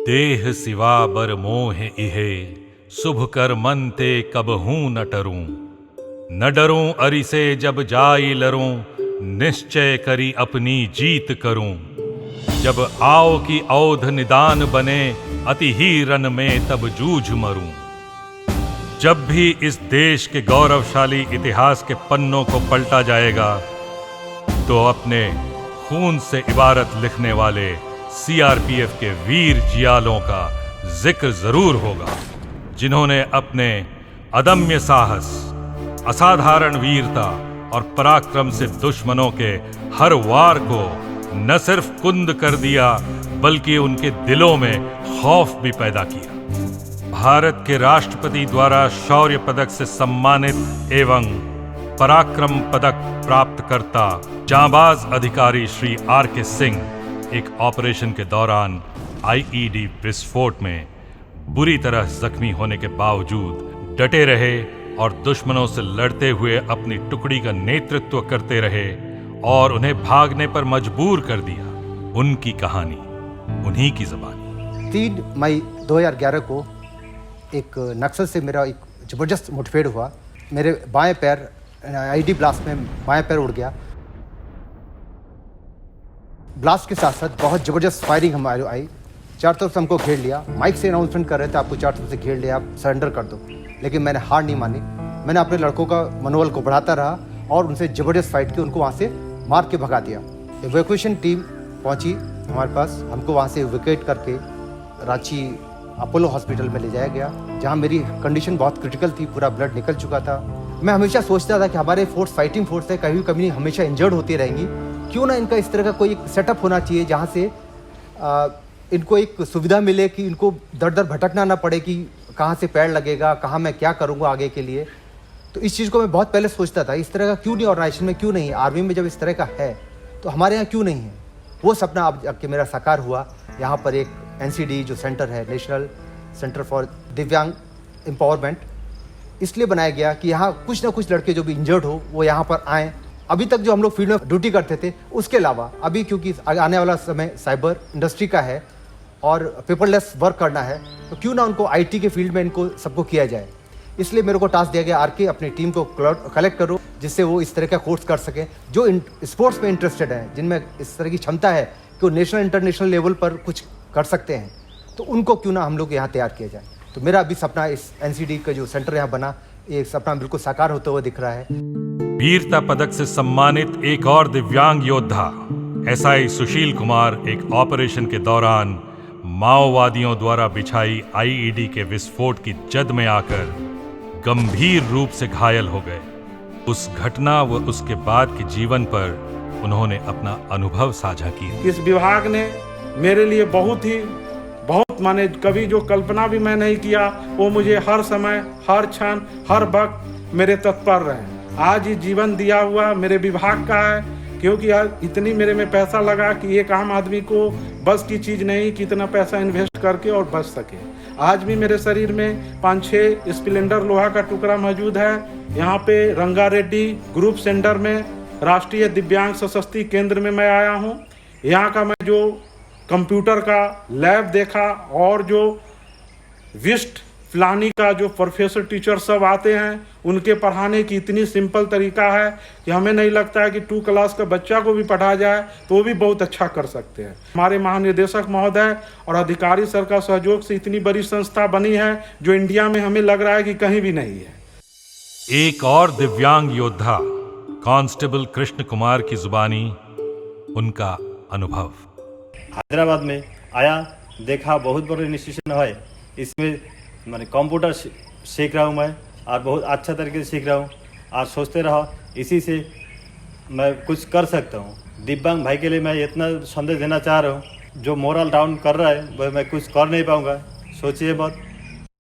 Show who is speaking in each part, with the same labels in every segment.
Speaker 1: देह सिवा बर मोह इहे, शुभ कर मन ते कबहूं न टरूं। न डरूं अरि से जब जाई लरूं, निश्चय करी अपनी जीत करूं। जब आओ की औध निदान बने, अति ही रन में तब जूझ मरूं। जब भी इस देश के गौरवशाली इतिहास के पन्नों को पलटा जाएगा, तो अपने खून से इबारत लिखने वाले सीआरपीएफ के वीर जियालों का जिक्र जरूर होगा, जिन्होंने अपने अदम्य साहस, असाधारण वीरता और पराक्रम से दुश्मनों के हर वार को न सिर्फ कुंद कर दिया, बल्कि उनके दिलों में खौफ भी पैदा किया। भारत के राष्ट्रपति द्वारा शौर्य पदक से सम्मानित एवं पराक्रम पदक प्राप्त करता जांबाज अधिकारी श्री आर.के. सिंह एक ऑपरेशन के दौरान आईईडी विस्फोट में बुरी तरह जख्मी होने के बावजूद डटे रहे और दुश्मनों से लड़ते हुए अपनी टुकड़ी का नेतृत्व करते रहे और उन्हें भागने पर मजबूर कर दिया। उनकी कहानी उन्हीं की ज़बानी।
Speaker 2: 3 मई 2011 को एक नक्सल से मेरा एक ज़बरदस्त मुठभेड़ हुआ। मेरे बाएं पैर आईडी ब्लास्ट में बाएं पैर उड़ गया। ब्लास्ट के साथ साथ बहुत ज़बरदस्त फायरिंग हमारे आई। चारों तरफ से हमको घेर लिया। माइक से अनाउंसमेंट कर रहे थे, आपको चारों तरफ से घेर लिया, आप सरेंडर कर दो। लेकिन मैंने हार नहीं मानी। मैंने अपने लड़कों का मनोबल को बढ़ाता रहा और उनसे ज़बरदस्त फाइट की, उनको वहाँ से मार के भगा दिया। इवैक्यूएशन टीम पहुँची हमारे पास, हमको वहाँ से इवैक्यूएट करके रांची अपोलो हॉस्पिटल में ले जाया गया, जहाँ मेरी कंडीशन बहुत क्रिटिकल थी, पूरा ब्लड निकल चुका था। मैं हमेशा सोचता था कि हमारे फोर्स फाइटिंग फोर्स है, कभी कभी हमेशा इंजर्ड होती रहेंगी, क्यों ना इनका इस तरह का कोई सेटअप होना चाहिए जहाँ से इनको एक सुविधा मिले कि इनको दर दर भटकना ना पड़े कि कहाँ से पैर लगेगा, कहाँ मैं क्या करूँगा आगे के लिए। तो इस चीज़ को मैं बहुत पहले सोचता था, इस तरह का क्यों नहीं ऑर्गेनाइजेशन में, क्यों नहीं आर्मी में जब इस तरह का है तो हमारे यहाँ क्यों नहीं है। वो सपना अब के मेरा साकार हुआ। यहाँ पर एक NCD जो सेंटर है, नेशनल सेंटर फॉर दिव्यांग एम्पावरमेंट, इसलिए बनाया गया कि यहाँ कुछ ना कुछ लड़के जो भी इंजर्ड हो वो यहाँ पर आएँ। अभी तक जो हम लोग फील्ड में ड्यूटी करते थे उसके अलावा अभी क्योंकि आने वाला समय साइबर इंडस्ट्री का है और पेपरलेस वर्क करना है, तो क्यों ना उनको IT के फील्ड में इनको सबको किया जाए। इसलिए मेरे को टास्क दिया गया, आर.के. अपनी टीम को कलेक्ट करो जिससे वो इस तरह का कोर्स कर सकें, जो स्पोर्ट्स में इंटरेस्टेड हैं, जिनमें इस तरह की क्षमता है कि वो नेशनल इंटरनेशनल लेवल पर कुछ कर सकते हैं, तो उनको क्यों ना हम लोग यहाँ तैयार किया जाए। तो मेरा अभी सपना इस NCD का जो सेंटर यहाँ बना, ये सपना बिल्कुल साकार होते हुए दिख रहा है।
Speaker 1: वीरता पदक से सम्मानित एक और दिव्यांग योद्धा SI सुशील कुमार एक ऑपरेशन के दौरान माओवादियों द्वारा बिछाई IED के विस्फोट की जद में आकर गंभीर रूप से घायल हो गए। उस घटना व उसके बाद के जीवन पर उन्होंने अपना अनुभव साझा किया।
Speaker 3: इस विभाग ने मेरे लिए बहुत माने कभी जो कल्पना भी मैं नहीं किया, वो मुझे हर समय, हर क्षण, हर वक्त मेरे तत्पर रहे। आज ये जीवन दिया हुआ मेरे विभाग का है, क्योंकि आज इतनी मेरे में पैसा लगा कि एक आम आदमी को बस की चीज़ नहीं कि इतना पैसा इन्वेस्ट करके और बच सके। आज भी मेरे शरीर में 5-6 स्प्लेंडर लोहा का टुकड़ा मौजूद है। यहाँ पे रंगारेड्डी ग्रुप सेंटर में राष्ट्रीय दिव्यांग सशक्ति केंद्र में मैं आया हूँ। यहाँ का मैं जो कंप्यूटर का लैब देखा और जो विस्ट फलानी का जो प्रोफेसर टीचर सब आते हैं, उनके पढ़ाने की इतनी सिंपल तरीका है कि हमें नहीं लगता है कि 2 क्लास का बच्चा को भी पढ़ा जाए तो वो भी बहुत अच्छा कर सकते हैं। हमारे महानिदेशक महोदय और अधिकारी सर का सहयोग से इतनी बड़ी संस्था बनी है जो इंडिया में हमें लग रहा है कि कहीं भी नहीं है।
Speaker 1: एक और दिव्यांग योद्धा कांस्टेबल कृष्ण कुमार की जुबानी उनका अनुभव।
Speaker 4: हैदराबाद में आया, देखा बहुत बड़ा इंस्टीट्यूशन है, इसमें मैंने कंप्यूटर सीख रहा हूँ मैं और बहुत अच्छा तरीके से सीख रहा हूँ और सोचते रहो इसी से मैं कुछ कर सकता हूँ। दिव्यांग भाई के लिए मैं इतना संदेश देना चाह रहा हूँ, जो मोरल डाउन कर रहा है वह मैं कुछ कर नहीं पाऊँगा। सोचिए बहुत।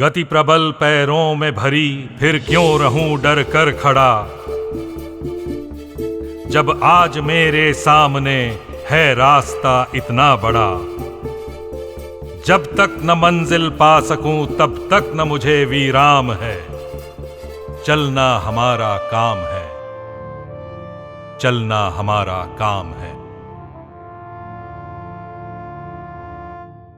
Speaker 1: गति प्रबल पैरों में भरी, फिर क्यों रहूं डर कर खड़ा, जब आज मेरे सामने है रास्ता इतना बड़ा। जब तक न मंजिल पा सकूं तब तक न मुझे विराम है, चलना हमारा काम है, चलना हमारा काम है।